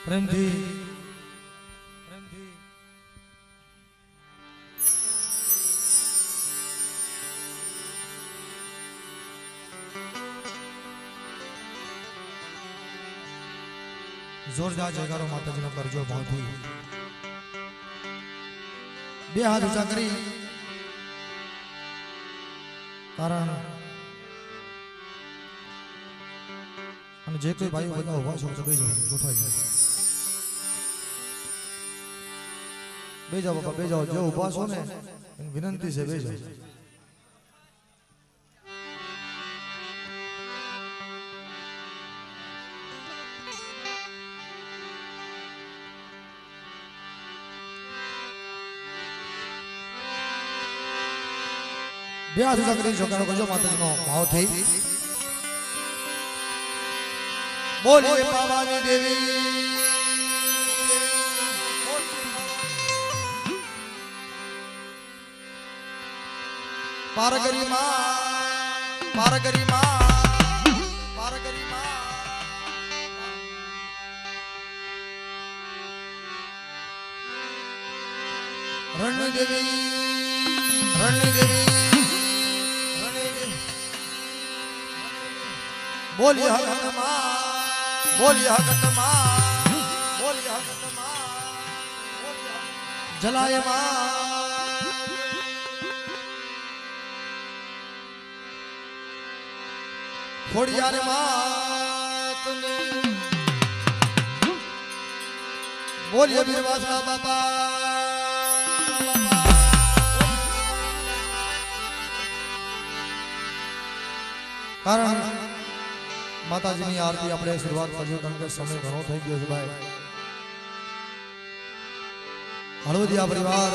प्रेम थी जोरदार जयकारो माताजीनो करजो भावथी बे हाथ ऊंचा करी कारण અને જે કોઈ ભાઈઓ બધા ઉભા છો તો બેજો ગોઠવાઈ જાઓ બેજો બાપા બેજો જે ઉભા છો ને એની વિનંતી છે બેજો બે હાથ ઊંચા કરી છોકરાનો કરજો માતાજીનો ભાવ થઈ बोलिए भवानी देवी पारगरी माँ पारगरी माँ पारगरी माँ रणनी देवी रणनी देवी बोलिए हनुमान माँ बोलिए हकत माँ बोलिए हकत माँ जलाए माँ खोड़ियार मात ने बोलिए बीरवासना बाबा कारण माताजीनी आरती આપણે શરૂઆત કરજો કારણ કે સમય ઘણો થઈ ગયો છે ભાઈ હળવદિયા પરિવાર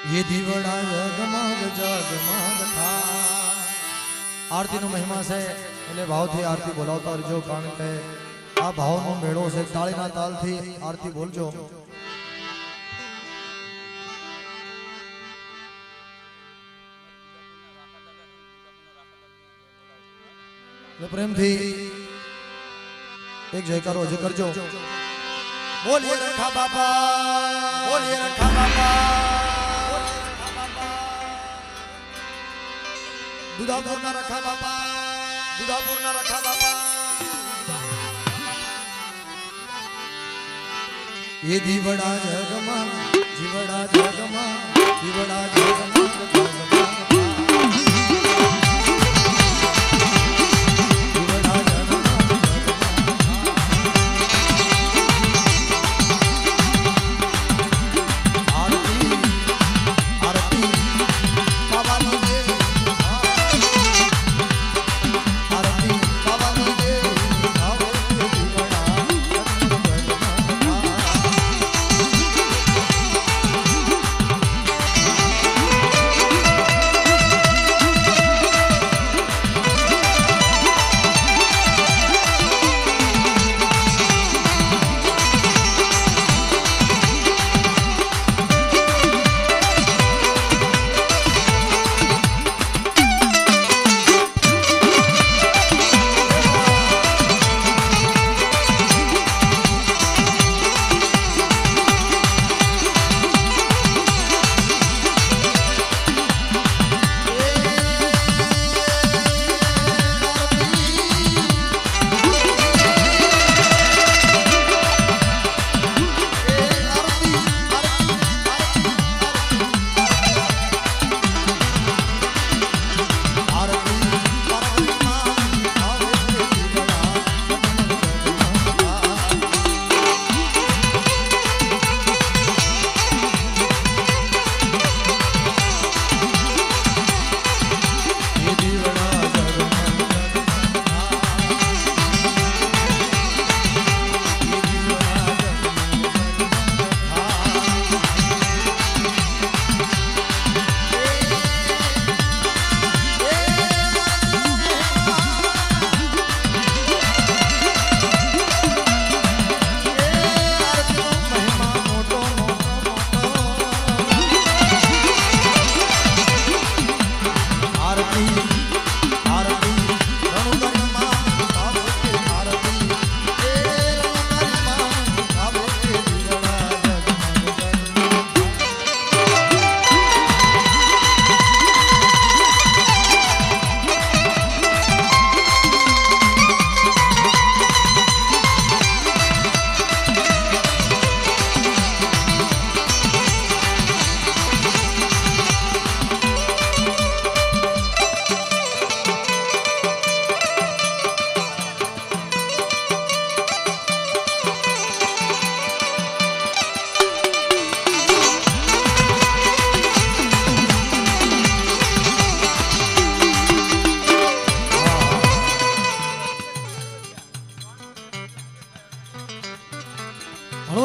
ये दीवड़ा जगमग जगमग था आरती नो महिमा से એટલે ભાવથી આરતી બોલાવતા રહેજો કારણ કે આ ભાવનો મેળો છે તાળીના તાલથી આરતી બોલજો એટલે પ્રેમથી એક જયકારો હજી કરજો બોલીએ રખા બાપા બોલીએ રખા બાપા दुधापुर ना रखा बापा दुधापुर ना रखा बापा ये दीवड़ा जगमा जीवड़ा जगमा जीवड़ा जगमा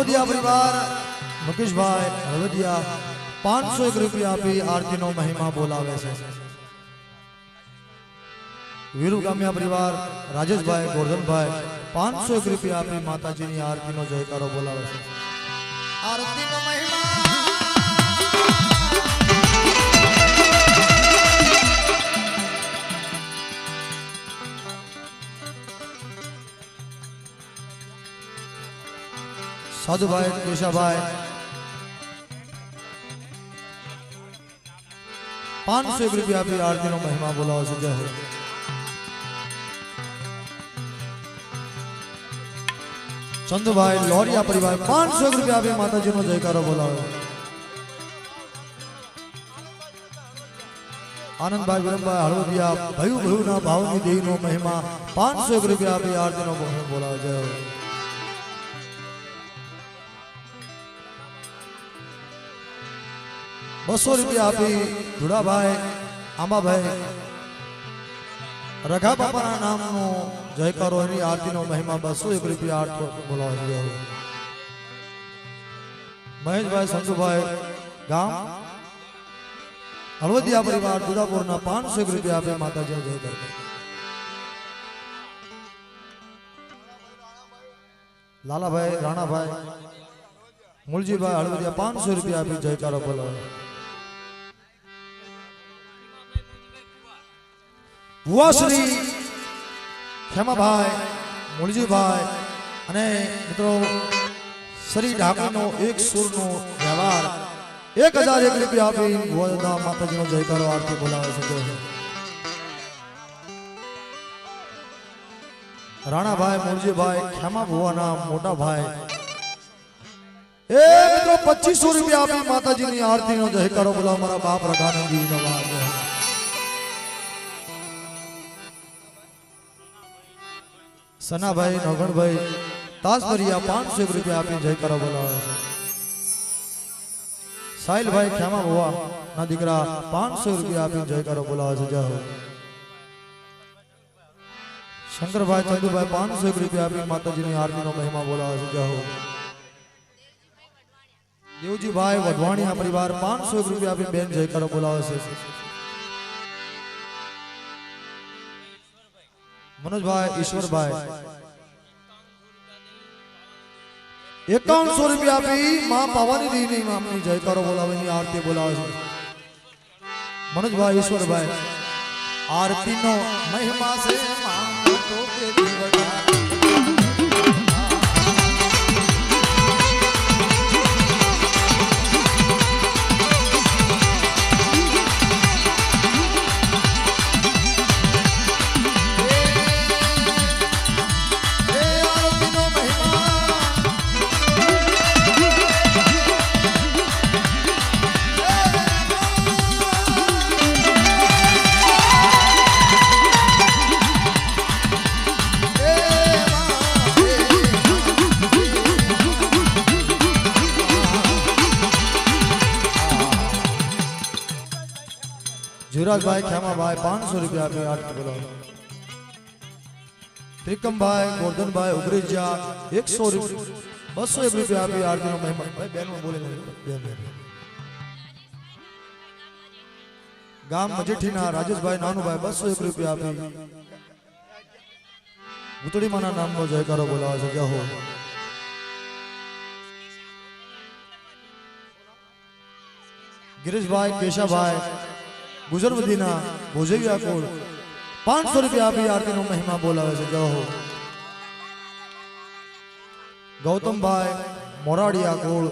हलवदिया परिवार मुकेश भाई हलवदिया 501 रुपया आपी आरती नो महिमा बोलावे छे। वीरू गामिया परिवार राजेश भाई गोवर्धन भाई 501 रुपया आपी माताजी नी आरती नो जयकारो बोलावे छे। आरती नो महिमा साधु भाई केशा भाई 501 रुपया भी आरती नो महिमा बोलाओ से जय हो। चंदू भाई लोरिया परिवार 501 रुपया भी माता जी नो जयकारो बोलाओ। आनंद भाई विरम भाई हलवदिया भयु भयु ना भावनी देवी नो महिमा 501 रुपया भी आरती नो महिमा बोलाओ जय हो। 200 रुपया आपी धुड़ा भाई आंबा भाई रघा बापा नाम नो जयकारो एनी आरती नो महिमा 201 रुपया आठ बोलाव दियो। महेश भाई संतु भाई गांव हलवदिया परिवार दुधापुर ना 501 रुपया आपे माता जी जयकार। लाला भाई राणा भाई मुलजी भाई हलवदिया 500 रुपया आपे जयकारो बोलाव। बुआश्री खेमा भाई मुलजी भाई अने मित्रों श्री ढाका नो एक सुर नो व्यवहार 1001 रुपया आपी बुआ माताजी नो जयकारो आरती बोलावे छे। राणा भाई मुलजी भाई खेमा बुआ ना मोटा भाई ए मित्रों 2500 रुपया आपी माताजी नी आरती नो जयकारो बोलावे। मारा बाप रघानंद जी नो वार सना भाई नौगण भाई ताजबरिया 501 रुपया आपी जयकारो बोलावे। साहिल भाई खेमा हुआ ना दीकरा 500 रुपया आपी जयकारो बोलावे जय हो। शंकर भाई चंदू भाई 501 रुपया आपी माताजी नी आरती नो महिमा बोलावे जय हो। देवजी भाई वढवाणिया परिवार 501 रुपया आपी बेन जयकारो बोलावे छे। मनोज भाई ईश्वर भाई 5100 रुपया भी मां पावानी देवी मां अपनी जयकारो बोलावे आरती बोलावे। मनोज भाई ईश्वर भाई आरती नो महिमा से मां तो के दीवटा जुराज भाई खेमा भाई 500 रुपया पे आरती बोलाओ। त्रिकम भाई गोवर्धन भाई उग्रेजा 201 रुपया पे आरती नो महिमा भाई बहन में बोले बहन गाम मजेठी ना राजेश भाई नानू भाई 201 रुपया पे भूतड़ी माना नाम नो जयकारो बोलावे जय हो। गिरीश भाई केशा भाई गुजर मदीना भोजेविया कोड 500 रुपया आपी आरती नो महिमा बोलावे छे जय हो। गौतम भाई मोराडिया कोड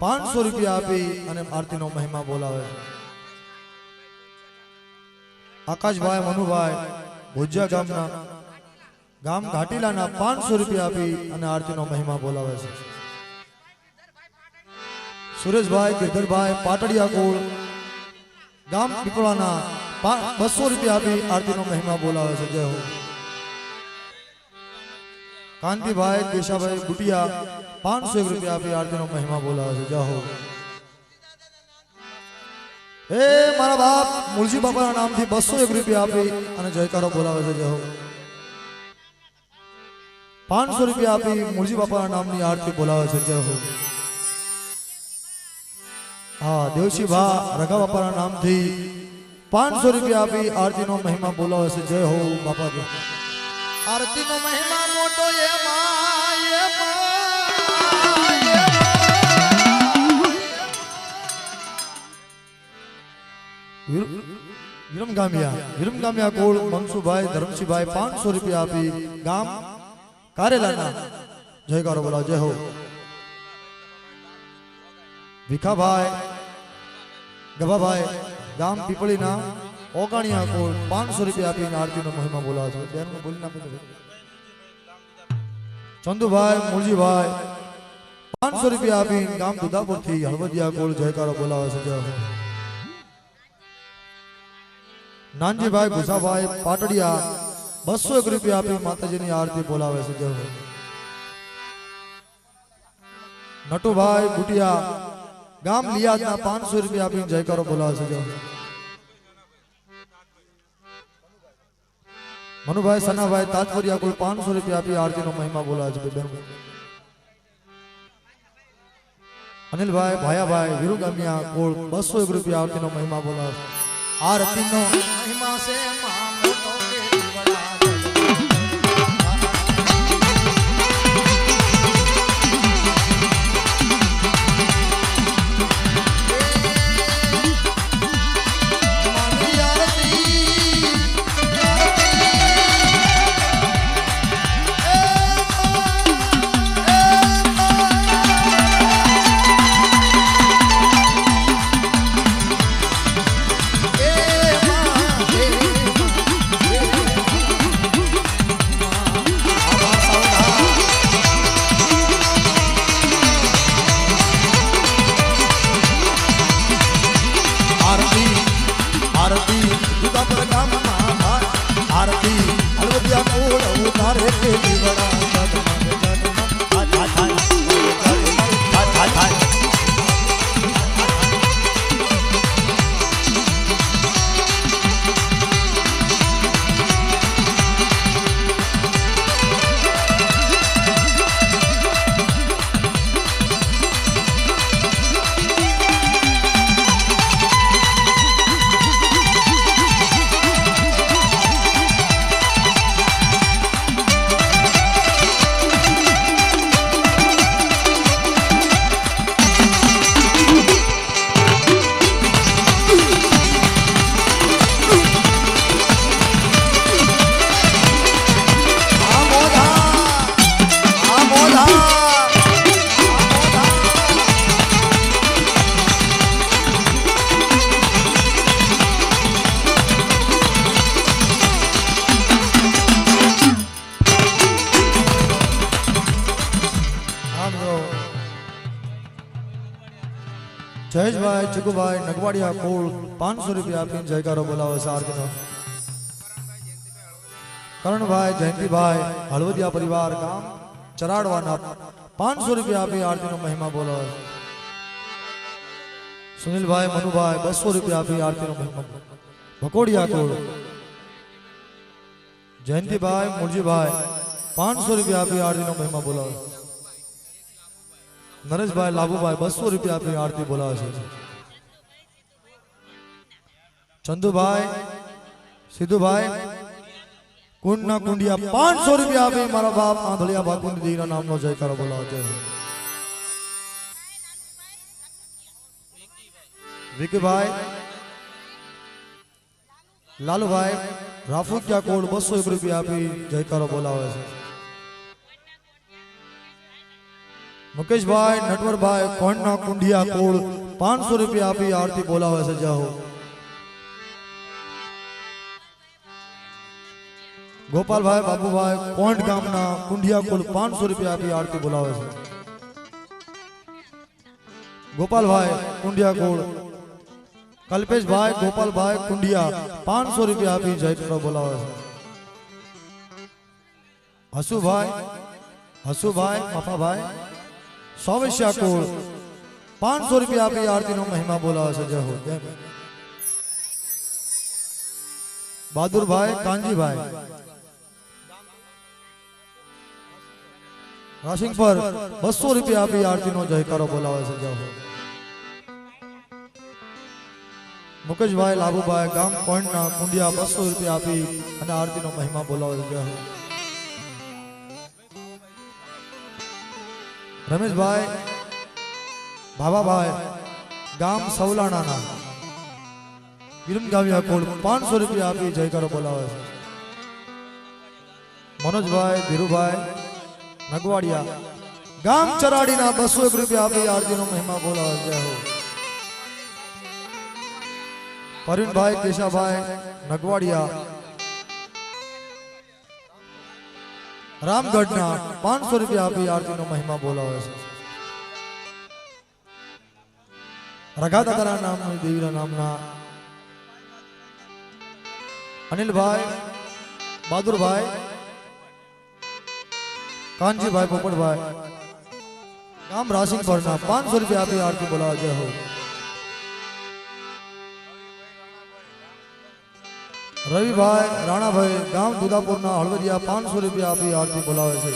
500 रुपया आपी अने आरती नो महिमा बोलावे। आकाश भाई मनु भाई भुजिया गामना गाम घाटीला ना 500 रुपया आपी अने आरती नो महिमा बोलावे छे। सुरेश भाई गिरधर भाई पाटड़िया कोड गाम पिपळाना 200 रुपया भी आरती नो महिमा बोलावे छे जय हो। कांति भाई केशा भाई गुटिया 501 रुपया भी आरती नो महिमा बोलावे छे जय हो। ए मारा बाप मुलजी बापा नाम थी 201 रुपया भी अने जयकारो बोलावे छे जय हो। 500 રૂપિયા આપી મૂળજી બાપાના નામની આરતી બોલાવે છે જય હો હા દેવશી ભા રઘા બાપાના નામથી 500 રૂપિયા આપી આરતીનો મહિમા બોલાવે છે જય હો બાપા જય આરતીનો મહિમા મોટો વિરમગામિયા કોળ મનસુભાઈ ધરમસિંહભાઈ 500 રૂપિયા આપી ગામ કારેલાના જયકારો બોલાવો જય હો ભીખાભાઈ ગભાભાઈ ગામ પીપળીના ઓગાણિયા કોળ 500 રૂપિયા આપીને આરતીનો મહિમા બોલાવે છે બેન બોલી નાખો ચંદુભાઈ મૂળજીભાઈ 500 રૂપિયા આપી ગામ દુદાપુરથી હળવદિયા કોળ જયકારો બોલાવે છે જય હો નાનજીભાઈ ગુસાભાઈ પાટડિયા 201 રૂપિયા આપી માતાજીની આરતી બોલાવે છે જય હો નટુભાઈ બુટિયા ગામ લિયાદના 500 રૂપિયા આપી જયકારો બોલાવે છે જય હો મનુભાઈ સનાભાઈ તાજપરિયા કુલ 500 રૂપિયા આપી આરતીનો મહિમા બોલાવે છે બેન અનિલભાઈ ભાયાભાઈ વિરુગામિયા કુલ 201 રૂપિયા આરતીનો મહિમા બોલાવે છે આરતીનો મહિમા છે મા મોટો કે દીવડા જયેશભાઈ ચુગુભાઈ નગવાડિયા કોળ 500 રૂપિયા આપીને જયકારો બોલાવે છે આરતીનો કરણભાઈ જયંતિભાઈ હળવદિયા પરિવાર ગામ ચરાડવાના 500 રૂપિયા આપી આરતીનો મહિમા બોલાવે છે સુનિલભાઈ મનુભાઈ 200 રૂપિયા આપી આરતીનો મહિમા ભકોડિયા કોળ જયંતિભાઈ મૂળજીભાઈ 500 રૂપિયા આપી આરતીનો મહિમા બોલાવે નરેશભાઈ લાભુભાઈ 200 રૂપિયા આપી આરતી બોલાવે છે ચંદુભાઈ સિદ્ધુભાઈ કુંડના કુંડિયા 500 રૂપિયા આપી મારા બાપ આંધળિયા બાપુની દીના નામનો જયકારો બોલાવે છે વિકીભાઈ લાલુભાઈ રાફુકિયા કોડ 201 રૂપિયા આપી જયકારો બોલાવે છે મુકેશભાઈ નટવરભાઈ કોણના કુંડિયા કોડ 500 રૂપિયા આપી આરતી બોલાવે છે જય હો ગોપાલભાઈ બાબુભાઈ કોંડ ગામના કુંડિયા કોડ 500 રૂપિયા આપી આરતી બોલાવે છે ગોપાલભાઈ કુંડિયા કોડ કલ્પેશભાઈ ગોપાલભાઈ કુંડિયા 500 રૂપિયા આપી જયકારો બોલાવે છે હસુભાઈ મફાભાઈ સોમેશ્યા કોળ 500 રૂપિયા આપી આરતીનો મહિમા બોલાવે છે જય હો બહાદુરભાઈ કાનજીભાઈ રાશિંગ પર 200 રૂપિયા આપી આરતીનો જયકારો બોલાવે છે જાઓ મુકેશભાઈ લાભુભાઈ ગામ કોઈના કુંડિયા 200 રૂપિયા આપી અને આરતીનો મહિમા બોલાવે છે જાઓ રમેશભાઈ ભાભાભાઈ ગામ સૌલાણાના વિરમગામિયા કોડ 500 રૂપિયા આપી જયકારો બોલાવે છે મનોજભાઈ ધીરુભાઈ નગવાડિયા ગામ ચરાડીના 201 રૂપિયા આપી આરતીનો મહિમા બોલાવે છે પરવીનભાઈ કેશાભાઈ નગવાડિયા રામગઢના 500 રૂપિયા આપી આરતીનો મહિમા બોલાવે છે રઘાદાદાના નામની દેવીના નામના અનિલભાઈ બહાદુરભાઈ કાનજીભાઈ પોપટભાઈ ગામ રાશિંગ પરના 500 રૂપિયા આપી આરતી બોલાવે જય હો રવિભાઈ રાણાભાઈ ગામ દુદાપુરના હળવદિયા 500 રૂપિયા આપી આરતી બોલાવે છે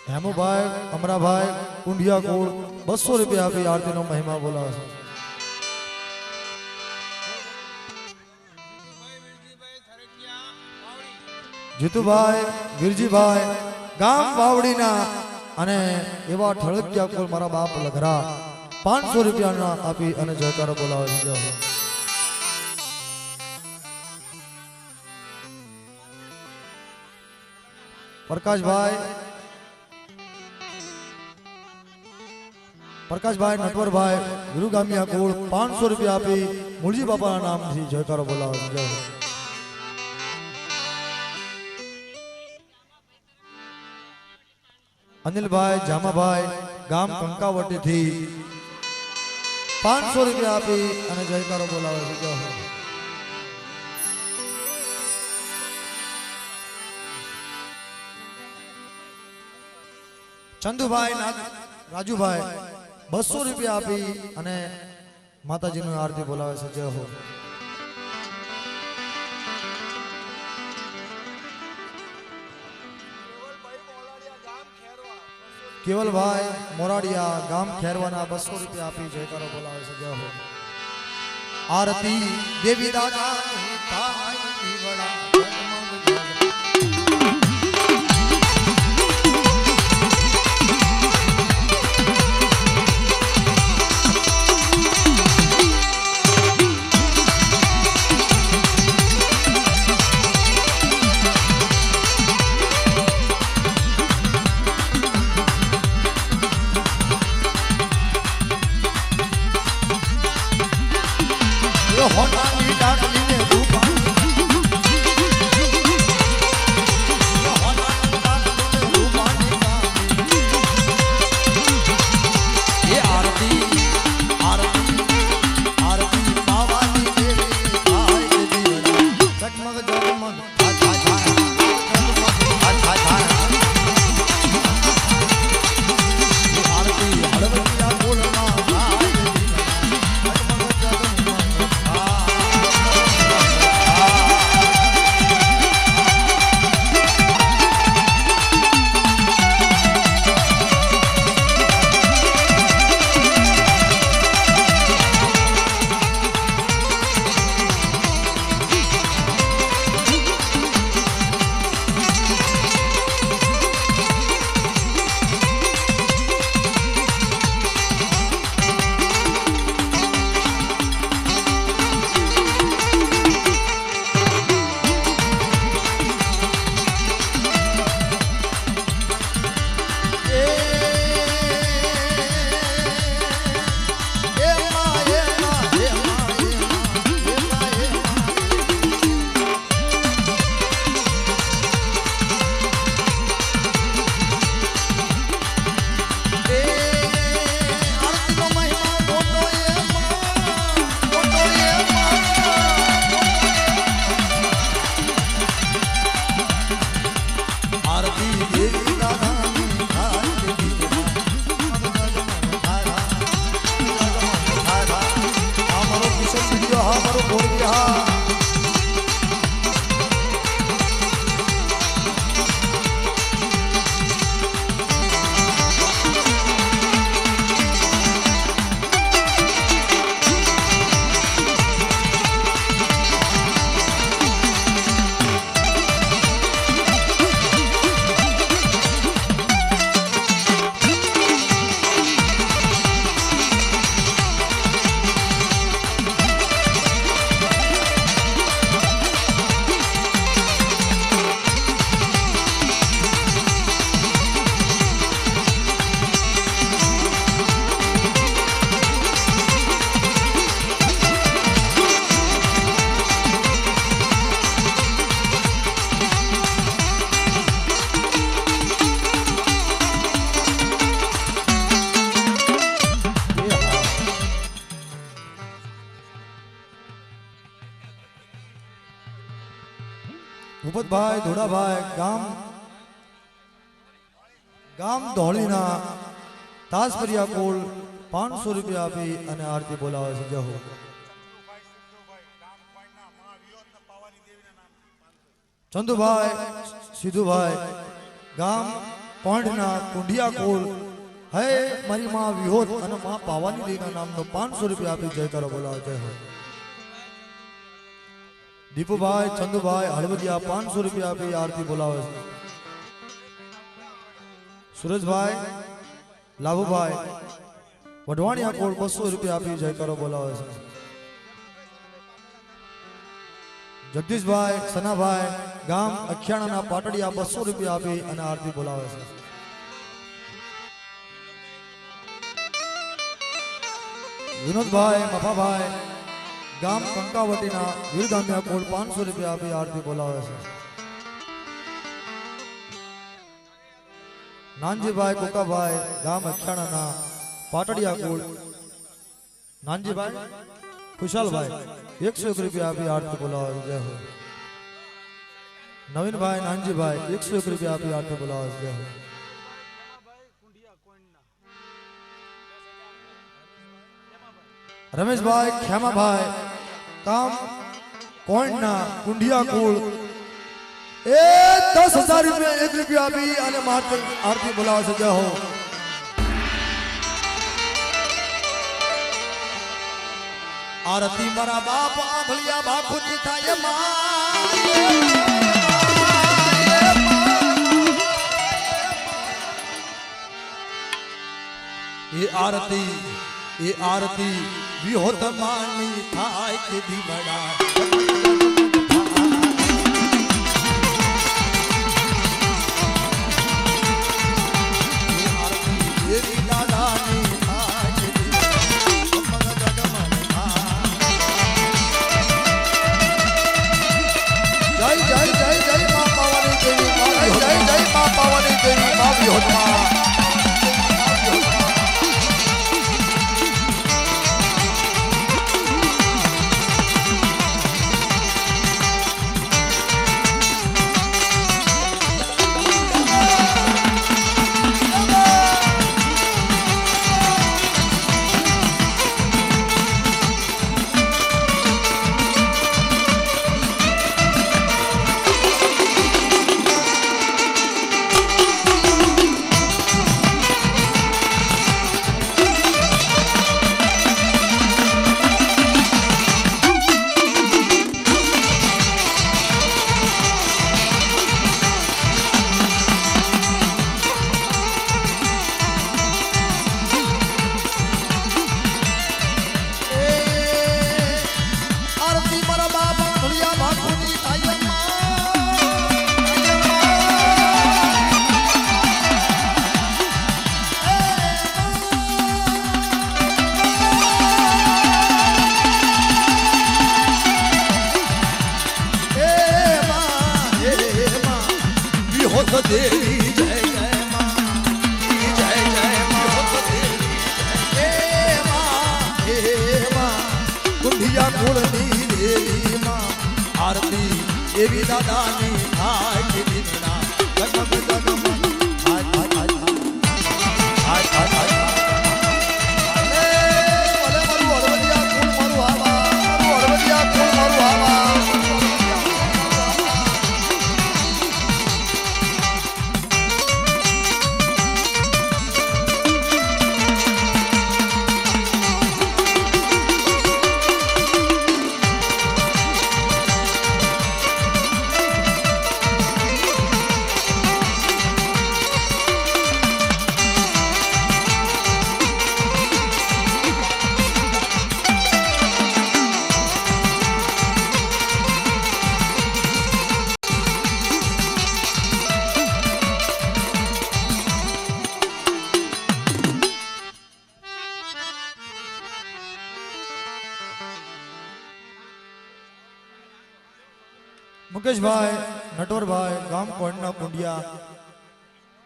હેમુભાઈ અમરાભાઈ કુંડિયા કોળ 200 રૂપિયા આપી આરતીનો મહિમા બોલાવે છે જીતુભાઈ વીરજીભાઈ ગામ વાવડીના અને એવા ઠળકિયા કોળ મારા બાપ લઘરા 500 રૂપિયાના આપી અને જયકારો બોલાવે છે પ્રકાશભાઈ નટવરભાઈ ગુરુગામિયા કોળ 500 રૂપિયા આપી મૂળજી બાપાના નામથી જયકારો બોલાવે છે જય અનિલભાઈ જામાભાઈ ગામ કંકાવટીથી 500 રૂપિયા આપી અને જયકારો બોલાવે છે જય હો ચંદુભાઈ રાજુભાઈ 200 રૂપિયા આપી અને માતાજીની આરતી બોલાવે છે જય હો કેવલભાઈ મોરાડિયા ગામ ખેરવાના 200 રૂપિયા આપી જયકારો બોલાવે છે જય હો આરતી દેવી દાદા થાય દીવડા હોનાની ડાકલીને રૂપાણી હોનાની ડાકલીને રૂપાણી એ આરતી આરતી આરતી પાવાની દેવી થાય દીવડા જગમગ જગમગ થા થા થા આરતી હળવદિયા કોલમાં થાય ભૂપતભાઈ ધોડાભાઈ ગામ ધોળીના તાસપરિયા કોલ 500 રૂપિયા આપી અને આરતી બોલાવે છે. જય હો. ચંદુભાઈ સિદ્ધુભાઈ ગામ પોંઢના કુંડિયા કોલ હે મારી માં વિહોત અને માં પાવાની દેવીના નામનો 500 રૂપિયા આપી જયકારો બોલાવે. જય હો. દીપુભાઈ ચંદુભાઈ હળવદિયા 500 રૂપિયા આપી આરતી બોલાવે છે. સુરજભાઈ લાભુભાઈ વઢવાણિયા કોળ 200 રૂપિયા આપી જયકારો બોલાવે છે. જગદીશભાઈ સનાભાઈ ગામ અખિયાણાના પાટડિયા 200 રૂપિયા આપી અને આરતી બોલાવે છે. વિનોદભાઈ મફાભાઈ ગામ કંકાવટીના વીરગામિયા કોળ 500 રૂપિયા આપી આરતી બોલાવે છે. નાનજીભાઈ કોકાભાઈ ગામ અખિયાણાના પાટડિયા કોળ નાનજીભાઈ ખુશાલભાઈ 101 રૂપિયા આપી આરતી બોલાવે છે. જય હો. નવીનભાઈ નાનજીભાઈ 101 રૂપિયા આપી આરતી બોલાવે છે. જય હો. રમેશભાઈ ખેમાભાઈ કામ કોઈના કુંડિયા કુળ 10,000 રૂપિયા 1 રૂપિયા આપી અને આરતી બોલાવે છે. જય હો. આરતી મારા બાપ આંભળિયા બાપુજી થાય એ આરતી વિહોત માની થાય કે દીવડા દેવી જય જય માં જય જય માં હે માં કુંડિયા કુળની દેવી માં આરતી એવી દાદાની થાય કે દિનના જગમ જગમ मुकेशभाई नटवरभाई गाम कोंडना कुंडिया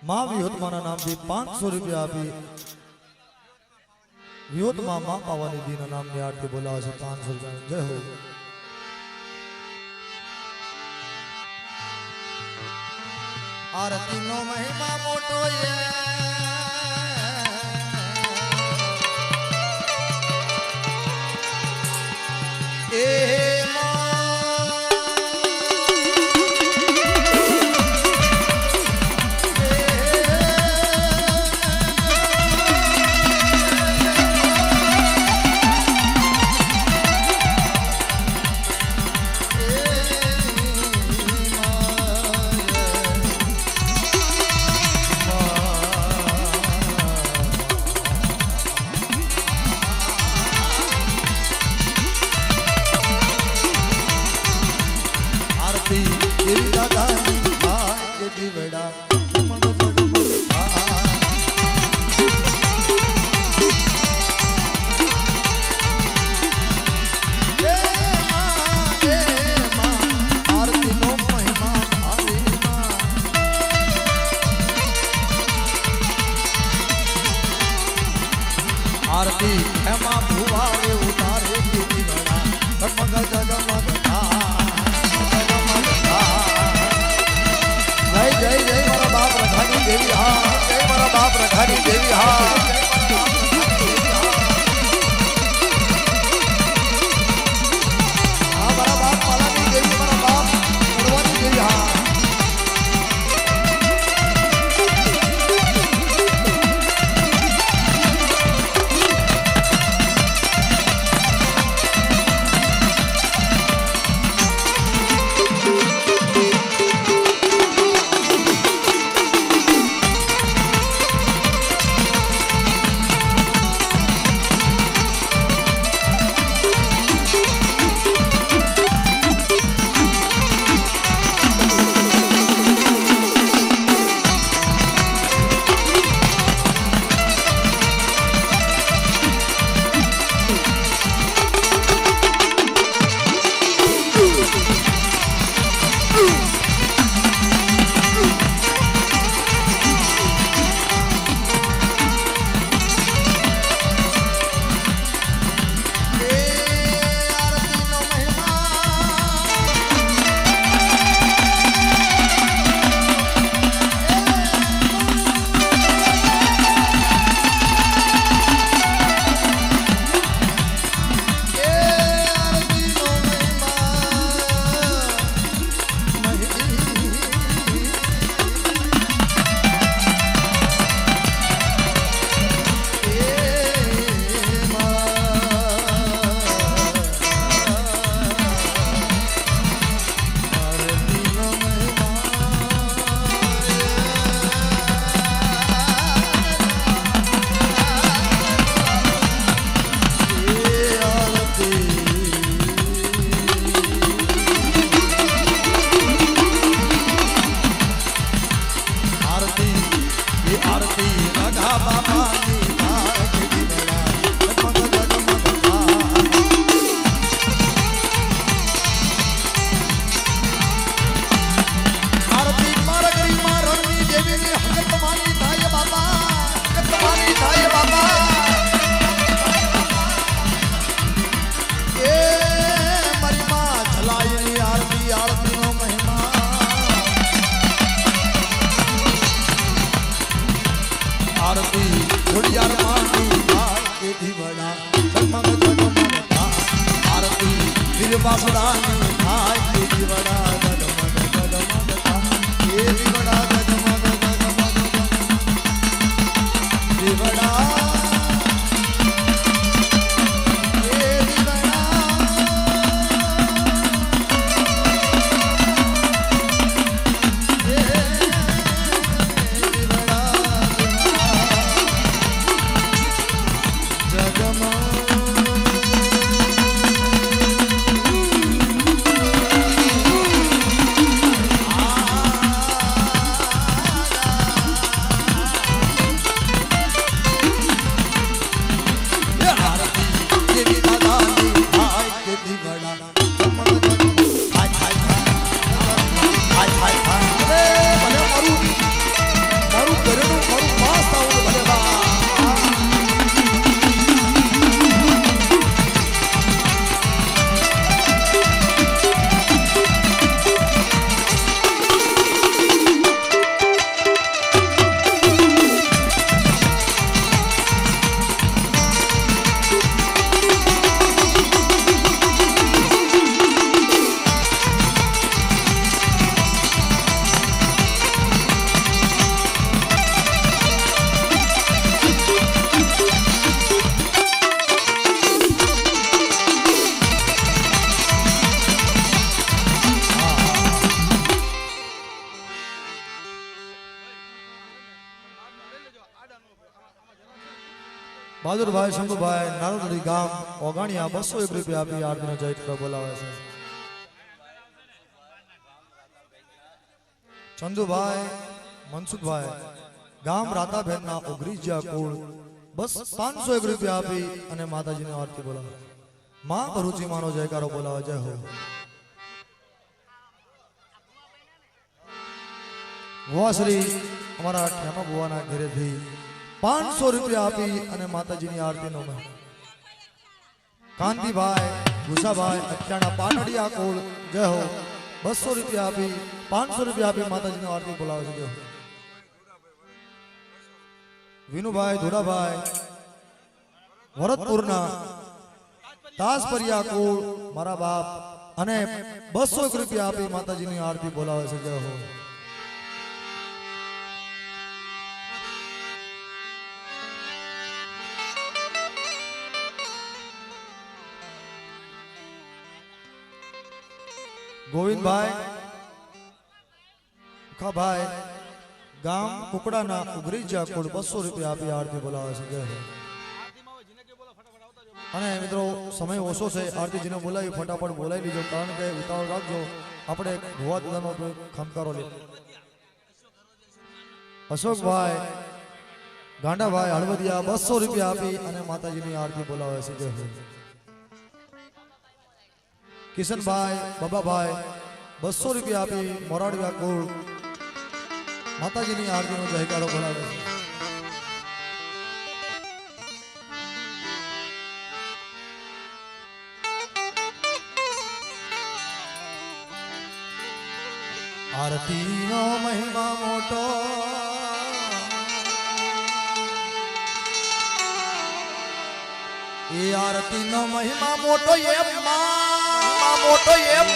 मां विहोतमाना नाम थी 500 रुपया आपी विहोतमा मां पावानी दी नाम ने आरती बोलावे छे 500 रुपया. जय हो. આરતી નો મહિમા મોટો એ आरती हेमा भुवारे उतारे की बड़ा जगमग जगमग जय जय जय मारा बाप रघानी देवी हा जय मारा बाप रघानी देवी हा मारा बाप पालानी देवी मारा बाप करवानी देवी हा બહાદુરભાઈ શંભુભાઈ નારોદડી ગામ ઓગાણિયા 201 રૂપિયા આપી આરતીનો જય કરો બોલાવે છે. ચંદુભાઈ મનસુખભાઈ ગામ રાતાબેનના ઉગરીજા કુળ બસ 501 રૂપિયા આપી અને માતાજીની આરતી બોલાવે. માં ભરૂચી માનો જયકારો બોલાવે. જય હો. વાસરી અમારા ઠેમા બુવાના ઘરેથી 500 રૂપિયા આપી અને માતાજીની આરતીનો કાંતિભાઈ ગુસાભાઈ અઠ્યાણા પાટડિયા કોળ જય હો 200 રૂપિયા આપી 500 રૂપિયા આપી માતાજીની આરતી બોલાવે છે. જય હો. વિનુભાઈ ધોડાભાઈ વરદપુરના તાજપરિયા કોળ મારા બાપ અને 201 રૂપિયા આપી માતાજીની આરતી બોલાવે છે. જય હો. ગોવિંદભાઈ ખાભાઈ ગામ કુકડાના ઉગરીજા કોડ 200 રૂપિયા આપી આરતી બોલાવે છે. જય હો. અને મિત્રો સમય ઓછો છે. આરતીજીને બોલાવી ફટાફટ બોલાવી લીજો, કારણ કે ઉતાવળ રાખજો. આપણે ભુવા દાદાનો ખમકારો લે. અશોકભાઈ ગાંડાભાઈ હળવદિયા 200 રૂપિયા આપી અને માતાજીની આરતી બોલાવે છે. જય હો. કિશનભાઈ બાબાભાઈ 200 રૂપિયા આપી મોરાડવા કોળ માતાજીની આરતીનો જયકારો બોલાવે છે. આરતીનો મહિમા મોટો એ આરતીનો મહિમા મોટો એમ મોટો એમ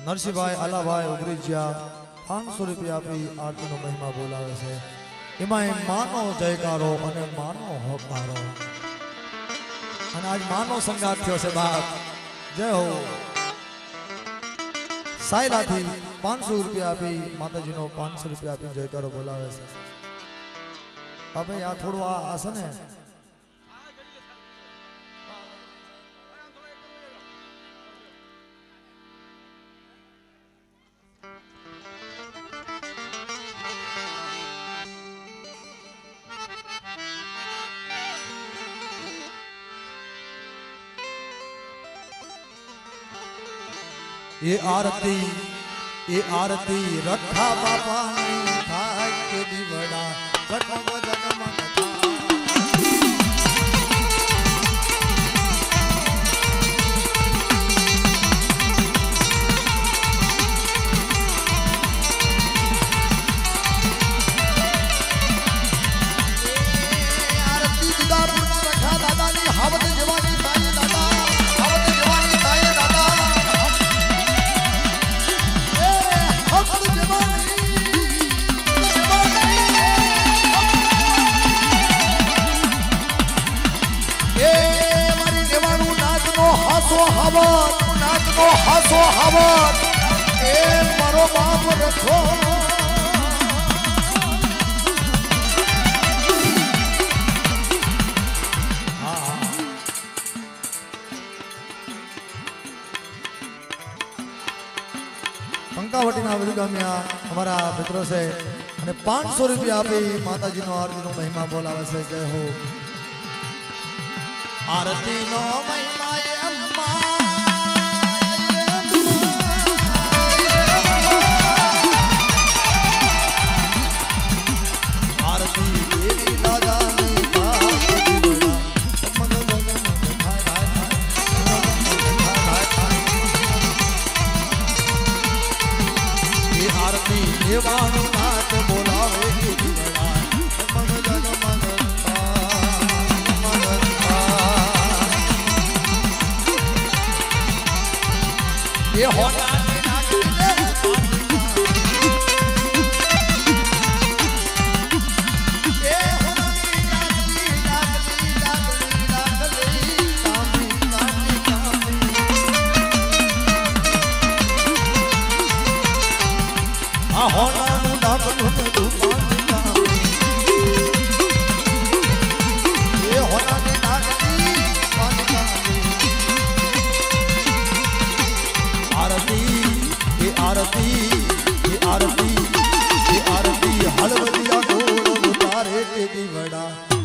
નરસિંહભાઈ આલાભાઈ ઉગરીજિયા 500 રૂપિયા આપી આરતીનો મહિમા બોલાવે છે. એમાં માનો જયકારો અને માનો હોકારો. અને આજ માનો સંગાત થયો છે બાપ. જય હો. સાયલાથી 500 રૂપિયા આપી માતાજીનો 500 રૂપિયા આપી જયકારો બોલાવે છે. હવે આ થોડું આ છે ને એ આરતી રખા બાપાની થાય કે દીવડા જગમગ જગમગ આરતી દીદાપુરના રખા દાદાની હાવત જવાની થાય દાદા. નાચનો હાસો હવત એ મારો બાપ રખો. કંકાવટીના વિરુગામિયા અમારા મિત્રો છે અને 500 રૂપિયા આપી માતાજીનો આરતીનો મહિમા બોલાવે છે. જય હો. આરતીનો મહિમા નાચ બોલાવે એ હોના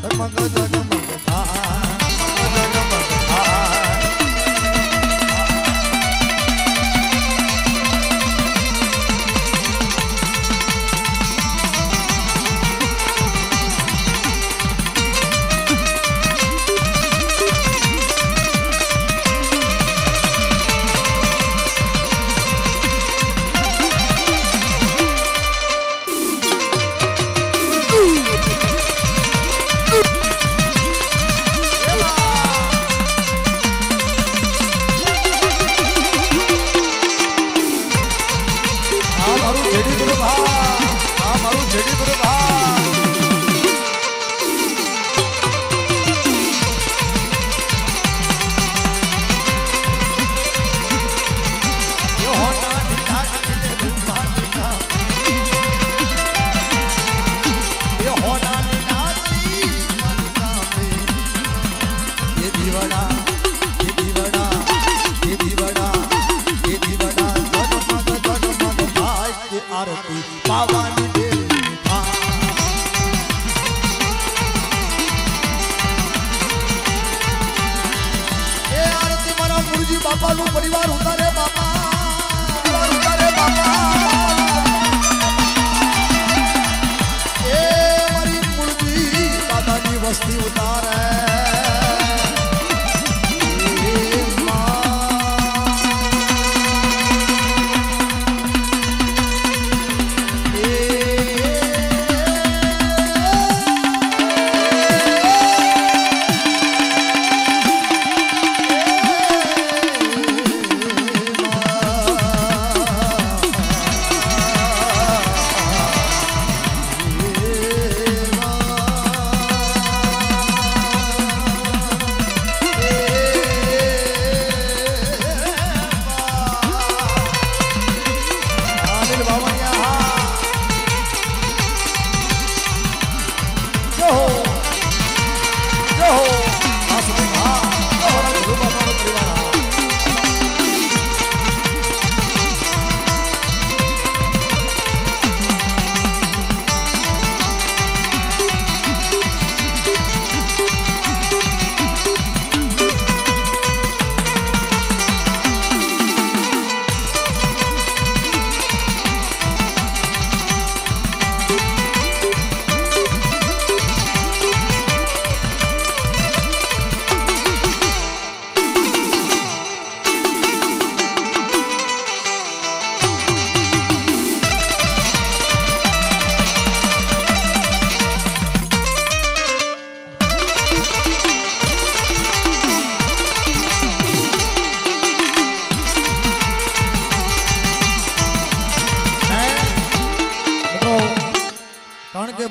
જગમગ જગમગ થાય જગમગ થાય પાવાની દેવી એ આરતી મારા મુરજી બાપાનું પરિવાર ઉતારે બાપા ઉતારે બાપા એ મારી મુરજી દાદાની વસ્તી ઉતારે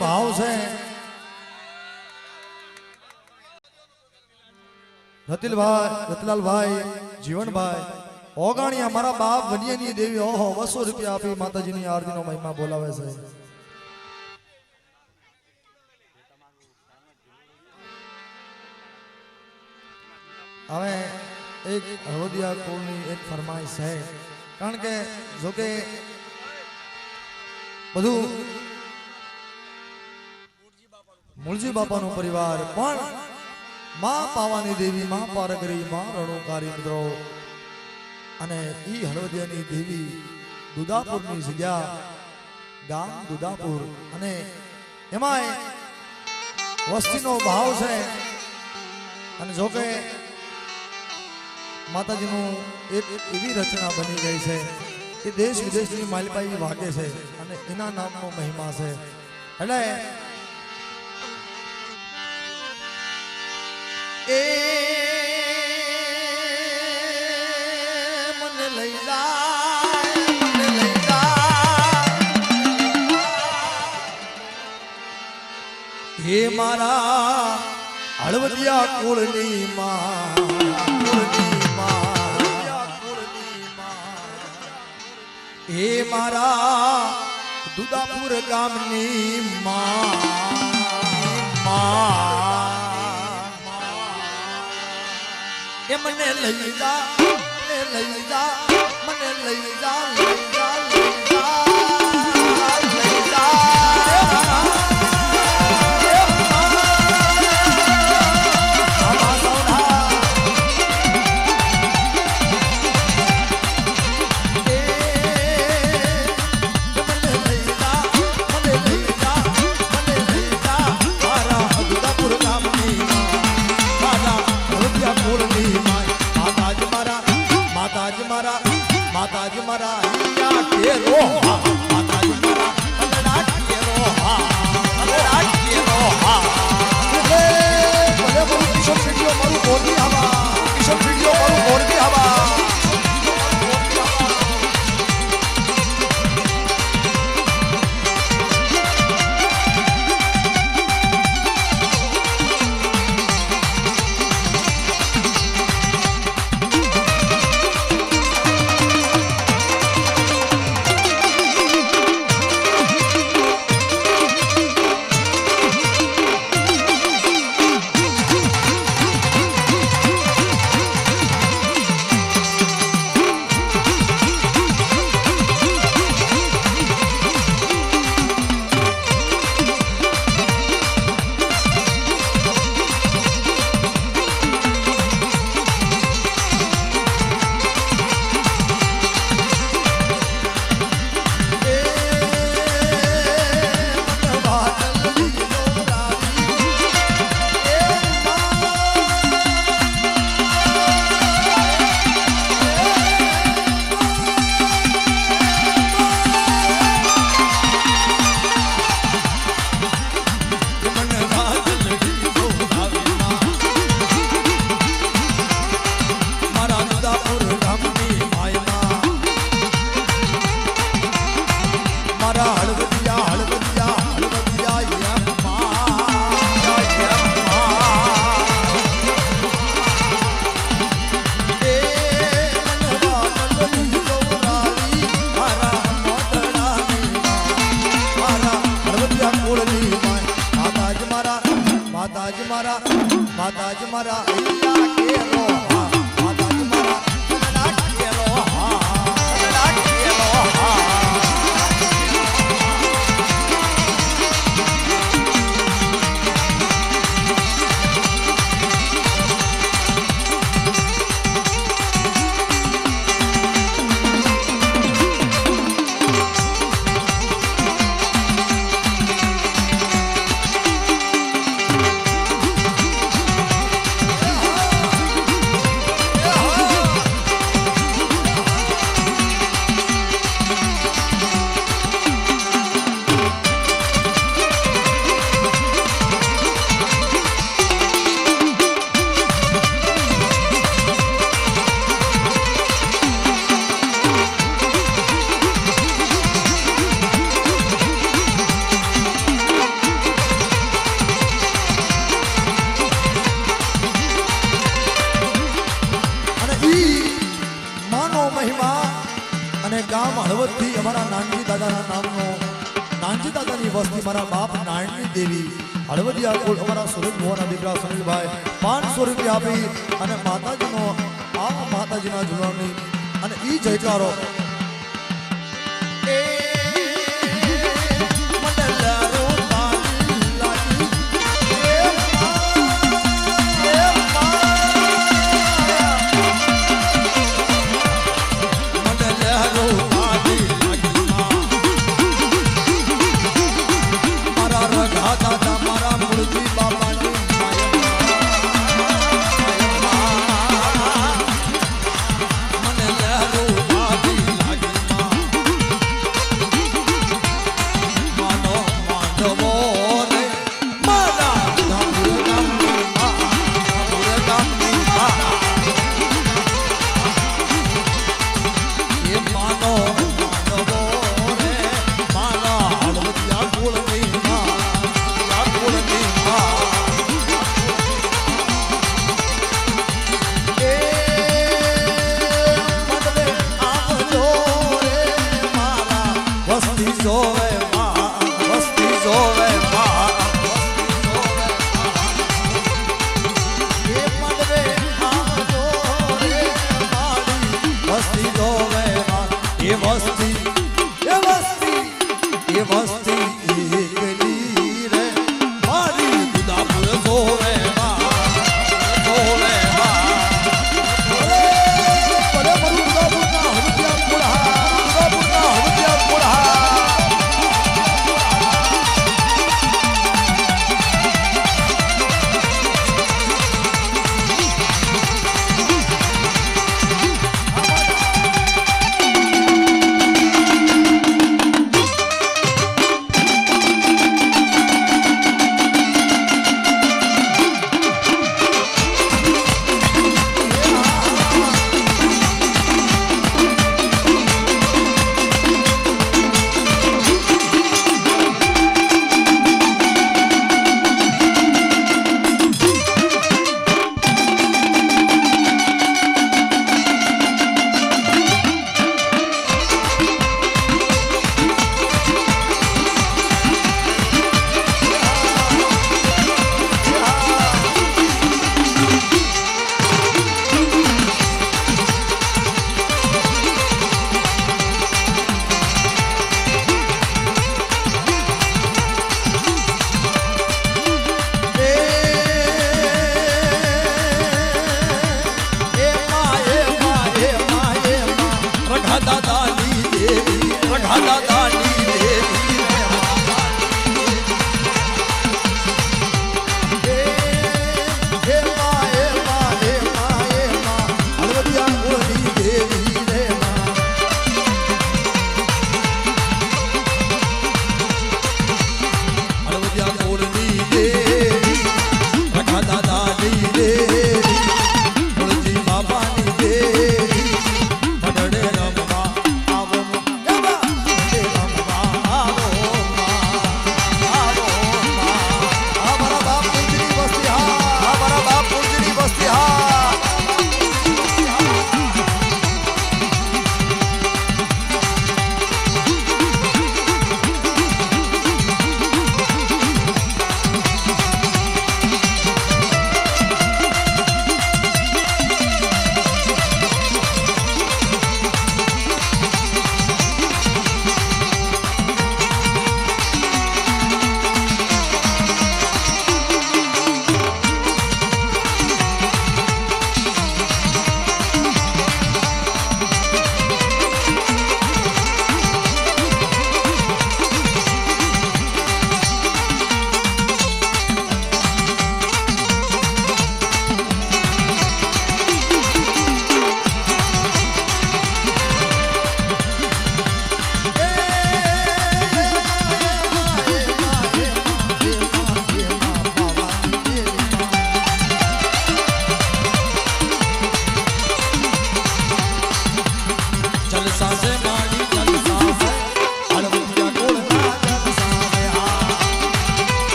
ભાવ છે રતિલાલભાઈ જીવનભાઈ ઓગાણિયા મારા બાપ વનિયાની દેવી ઓહો 200 રૂપિયા આપી માતાજીની આરતીનો મહિમા બોલાવે છે હવે એક હળવદિયા કોળની એક ફરમાઈશ છે કારણ કે જોકે બધું મૂળજી બાપાનો પરિવાર પણ માં પાવાની દેવી માં પારગરી માં રણોકારી મિત્રો અને ઈ હળવદિયાની દેવી દુદાપુરની જગ્યા ગામ દુદાપુર અને એમાંય વસ્તીનો ભાવ છે અને જોકે માતાજીનું એક એવી રચના બની ગઈ છે કે દેશ વિદેશની માલપાઈ વાગે છે અને એના નામનો મહિમા છે એટલે એ મને લઈ જાય હે મારા હળવદિયા કુળની માં હે મારા દુદાપુર ગામની એ મને લઈ જા મને લઈ જા મને લઈ જા લઈ જા લઈ જા લઈ જા માતાજી મારા અહીંયા કેરો હા માતાજી મારા અલડા કેરો હા અલડા કેરો હા ભલે મારું કિશોર વિડિયો મારું બોલની હવા કિશોર વિડિયો મારું બોલની હવા માતાજી મારા અહીંયા કેરો હા માતાજી મારા અલડા કેરો હા અલડા કેરો હા ગામ હળવદથી અમારા નાનજી દાદાના નામનો નાનજી દાદાની વસ્તી મારા બાપ નારાયણની દેવી હળવદિયા કુળ અમારા સુરજ ભુવાના દીકરા સુનિલભાઈ 500 રૂપિયા આપી અને માતાજીનો આ માતાજીના ઝુલવાની અને ઈ જયકારો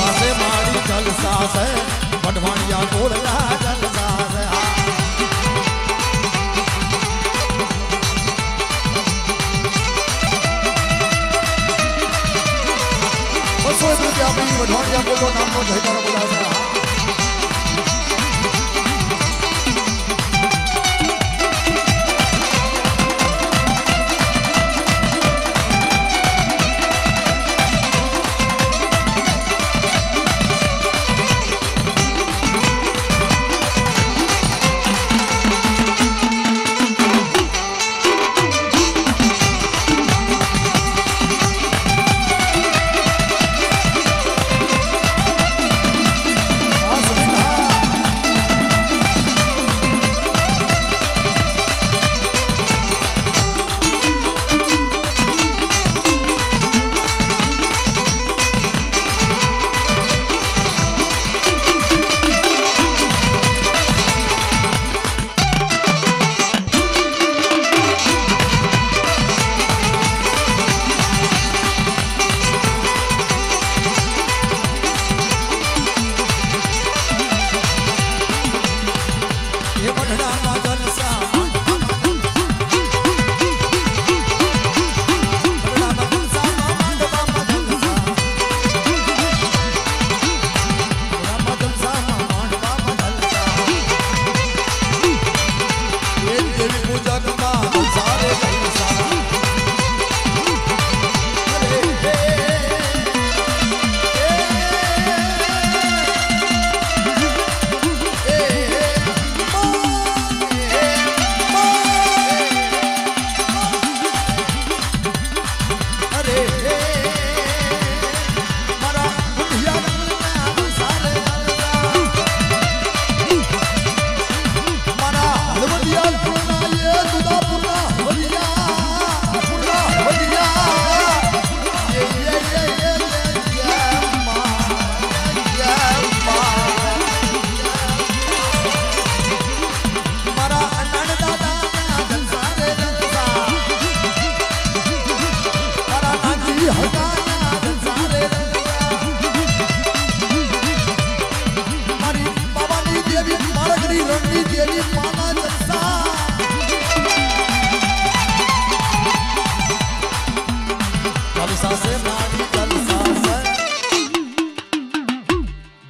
जलसा से माड़ी जलसा से वडवाणिया कोड़ला जलसा से वडवाणिया को नाम नो जयकारा बोला से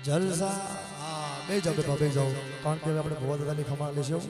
જલસા બે જાઓ કારણ કે આપણે ભગવત દાદાની ખમા લેશું